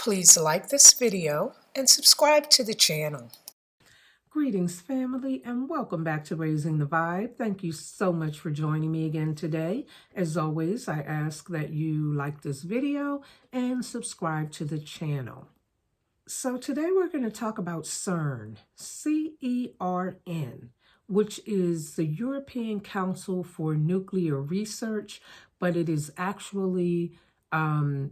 Please like this video and subscribe to the channel. Greetings, family, and welcome back to Raising the Vibe. Thank you so much for joining me again today. As always, I ask that you like this video and subscribe to the channel. So today we're going to talk about Cern, C-E-R-N, which is the European Council for Nuclear Research, but it is actually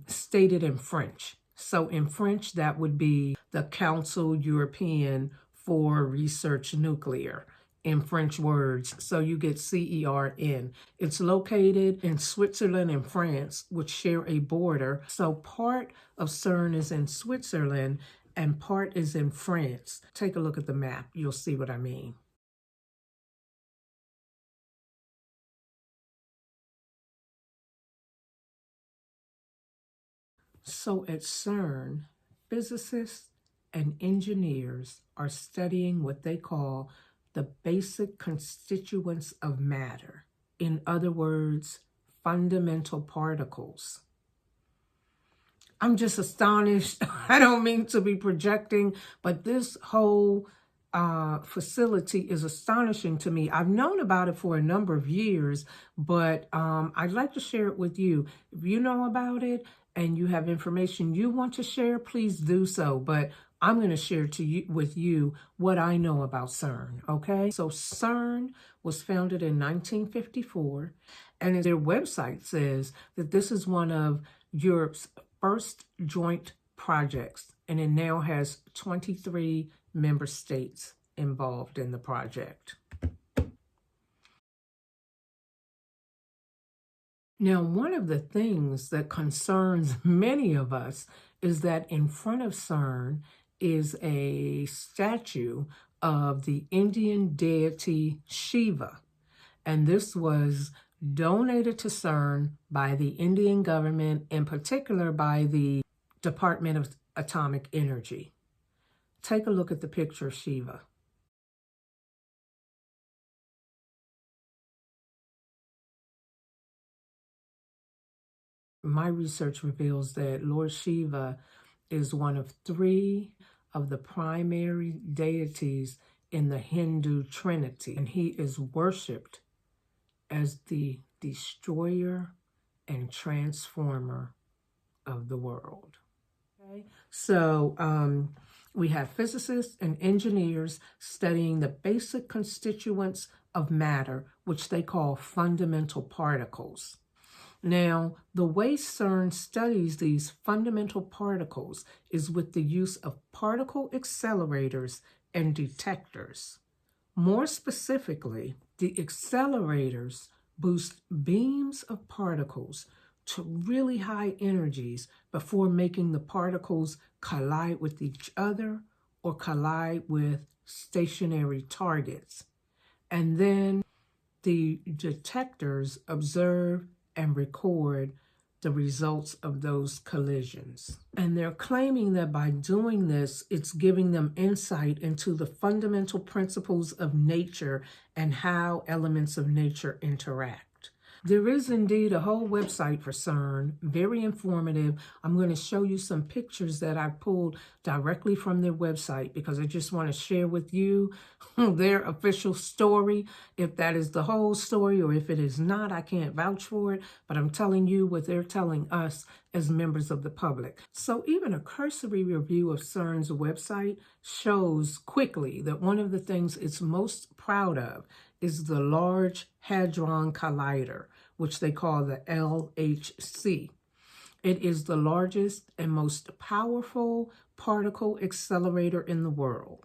stated in French. So in French, that would be the Council Européen for Research Nuclear in French words. So you get CERN. It's located in Switzerland and France, which share a border. So part of Cern is in Switzerland and part is in France. Take a look at the map. You'll see what I mean. So at Cern, physicists and engineers are studying what they call the basic constituents of matter. In other words, fundamental particles. I'm just astonished. I don't mean to be projecting, but this whole facility is astonishing to me. I've known about it for a number of years, but I'd like to share it with you. If you know about it and you have information you want to share, please do so. But I'm going to share with you what I know about Cern, okay? So Cern was founded in 1954, and their website says that this is one of Europe's first joint projects, and it now has 23 member states involved in the project. Now, one of the things that concerns many of us is that in front of Cern is a statue of the Indian deity Shiva, and this was donated to Cern by the Indian government, in particular by the Department of Atomic Energy. Take a look at the picture of Shiva. My research reveals that Lord Shiva is one of 3 of the primary deities in the Hindu Trinity, and he is worshipped as the destroyer and transformer of the world. Okay? So we have physicists and engineers studying the basic constituents of matter, which they call fundamental particles. Now, the way Cern studies these fundamental particles is with the use of particle accelerators and detectors. More specifically, the accelerators boost beams of particles to really high energies before making the particles collide with each other or collide with stationary targets. And then the detectors observe and record the results of those collisions. And they're claiming that by doing this, it's giving them insight into the fundamental principles of nature and how elements of nature interact. There is indeed a whole website for Cern, very informative. I'm going to show you some pictures that I pulled directly from their website because I just want to share with you their official story. If that is the whole story or if it is not, I can't vouch for it, but I'm telling you what they're telling us as members of the public. So even a cursory review of Cern's website shows quickly that one of the things it's most proud of is the Large Hadron Collider, which they call the LHC. It is the largest and most powerful particle accelerator in the world.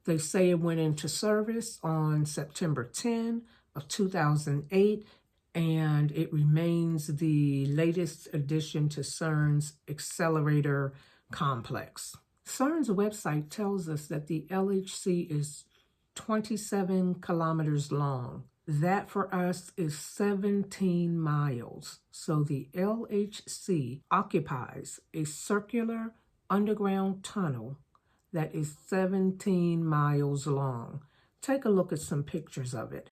They say it went into service on September 10 of 2008, and it remains the latest addition to Cern's accelerator complex. Cern's website tells us that the LHC is 27 kilometers long. That for us is 17 miles. So the LHC occupies a circular underground tunnel that is 17 miles long. Take a look at some pictures of it.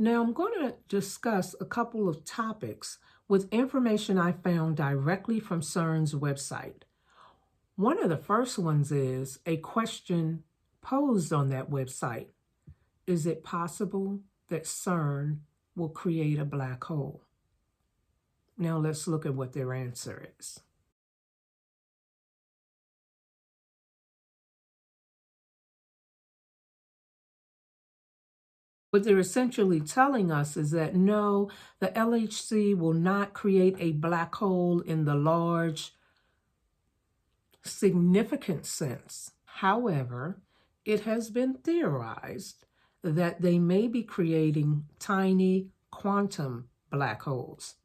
Now I'm going to discuss a couple of topics with information I found directly from Cern's website. One of the first ones is a question posed on that website. Is it possible that Cern will create a black hole? Now let's look at what their answer is. What they're essentially telling us is that no, the LHC will not create a black hole in the large, significant sense. However, it has been theorized that they may be creating tiny quantum black holes.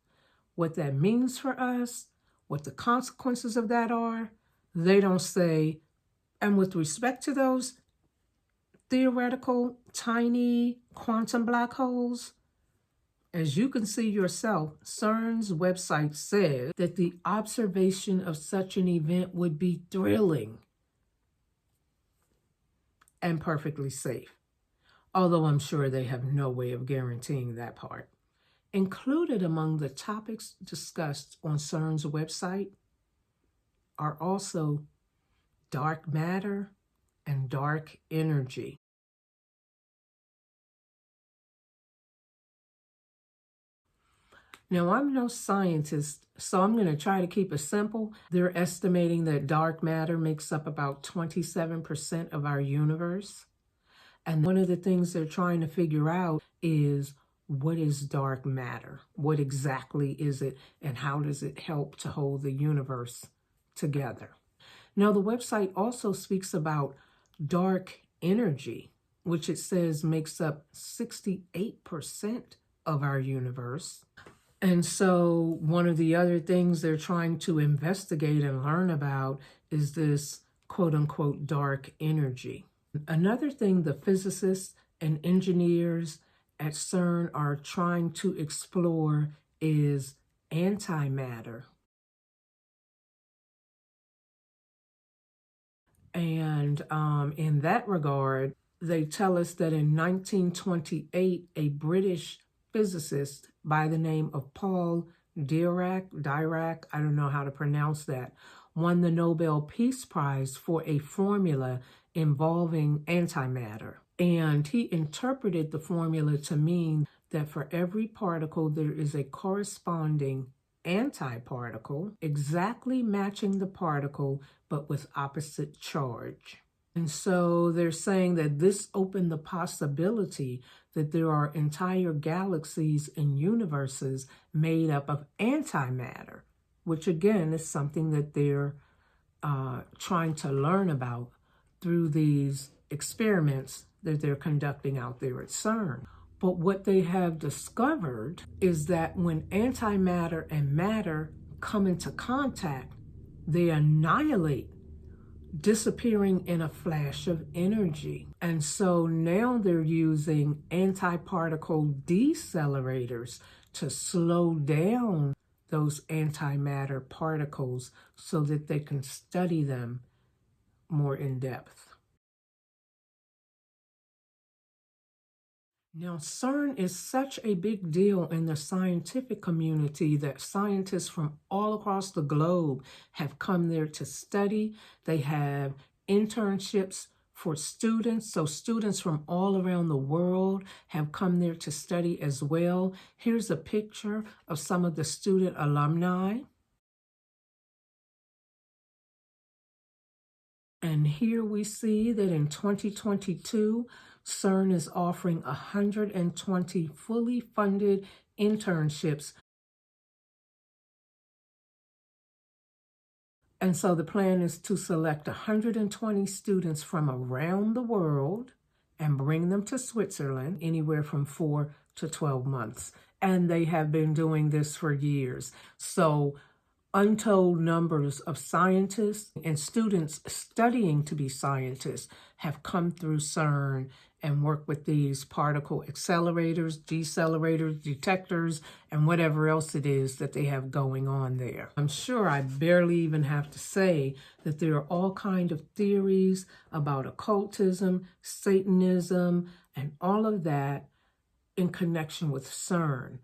What that means for us, what the consequences of that are, they don't say. And with respect to those theoretical tiny quantum black holes, as you can see yourself, CERN's website says that the observation of such an event would be thrilling and perfectly safe, although I'm sure they have no way of guaranteeing that part. Included among the topics discussed on CERN's website are also dark matter and dark energy. Now, I'm no scientist, so I'm going to try to keep it simple. They're estimating that dark matter makes up about 27% of our universe. And one of the things they're trying to figure out is, what is dark matter? What exactly is it, and how does it help to hold the universe together? Now, the website also speaks about dark energy, which it says makes up 68% of our universe. And so one of the other things they're trying to investigate and learn about is this quote unquote dark energy. Another thing the physicists and engineers at CERN are trying to explore is antimatter. And in that regard, they tell us that in 1928, a British physicist by the name of Paul Dirac, I don't know how to pronounce that, won the Nobel Peace Prize for a formula involving antimatter. And he interpreted the formula to mean that for every particle, there is a corresponding antiparticle, exactly matching the particle, but with opposite charge. And so they're saying that this opened the possibility that there are entire galaxies and universes made up of antimatter, which again is something that they're trying to learn about through these experiments that they're conducting out there at CERN. But what they have discovered is that when antimatter and matter come into contact, they annihilate, disappearing in a flash of energy. And so now they're using antiparticle decelerators to slow down those antimatter particles so that they can study them more in depth. Now, CERN is such a big deal in the scientific community that scientists from all across the globe have come there to study. They have internships for students. So students from all around the world have come there to study as well. Here's a picture of some of the student alumni. And here we see that in 2022, CERN is offering 120 fully funded internships. And so the plan is to select 120 students from around the world and bring them to Switzerland, anywhere from 4 to 12 months. And they have been doing this for years. So untold numbers of scientists and students studying to be scientists have come through CERN and work with these particle accelerators, decelerators, detectors, and whatever else it is that they have going on there. I'm sure I barely even have to say that there are all kinds of theories about occultism, Satanism, and all of that in connection with Cern.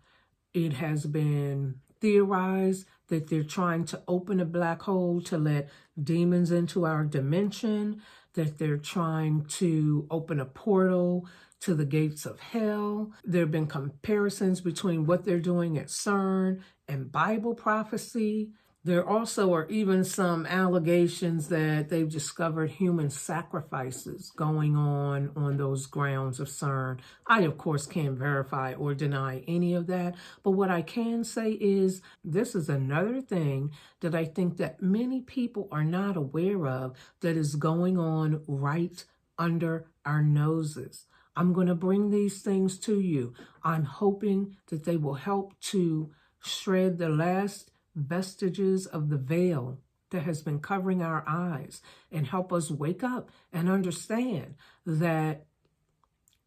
It has been theorized that they're trying to open a black hole to let demons into our dimension, that they're trying to open a portal to the gates of hell. There have been comparisons between what they're doing at Cern and Bible prophecy. There also are even some allegations that they've discovered human sacrifices going on those grounds of Cern. I, of course, can't verify or deny any of that, but what I can say is this is another thing that I think that many people are not aware of that is going on right under our noses. I'm going to bring these things to you. I'm hoping that they will help to shred the last vestiges of the veil that has been covering our eyes and help us wake up and understand that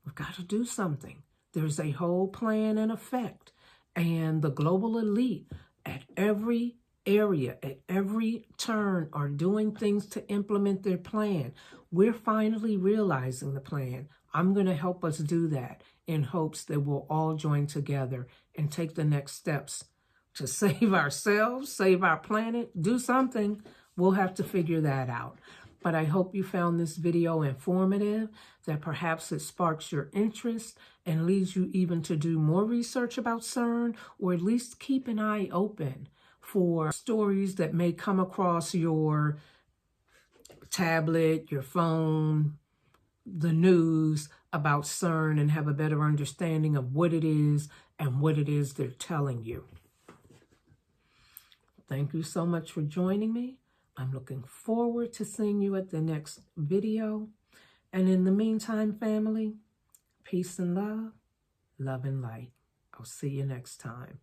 we've got to do something. There's a whole plan in effect, and the global elite at every area, at every turn, are doing things to implement their plan. We're finally realizing the plan. I'm going to help us do that in hopes that we'll all join together and take the next steps to save ourselves, save our planet, do something. We'll have to figure that out. But I hope you found this video informative, that perhaps it sparks your interest and leads you even to do more research about Cern, or at least keep an eye open for stories that may come across your tablet, your phone, the news about Cern, and have a better understanding of what it is and what it is they're telling you. Thank you so much for joining me. I'm looking forward to seeing you at the next video. And in the meantime, family, peace and love and light. I'll see you next time.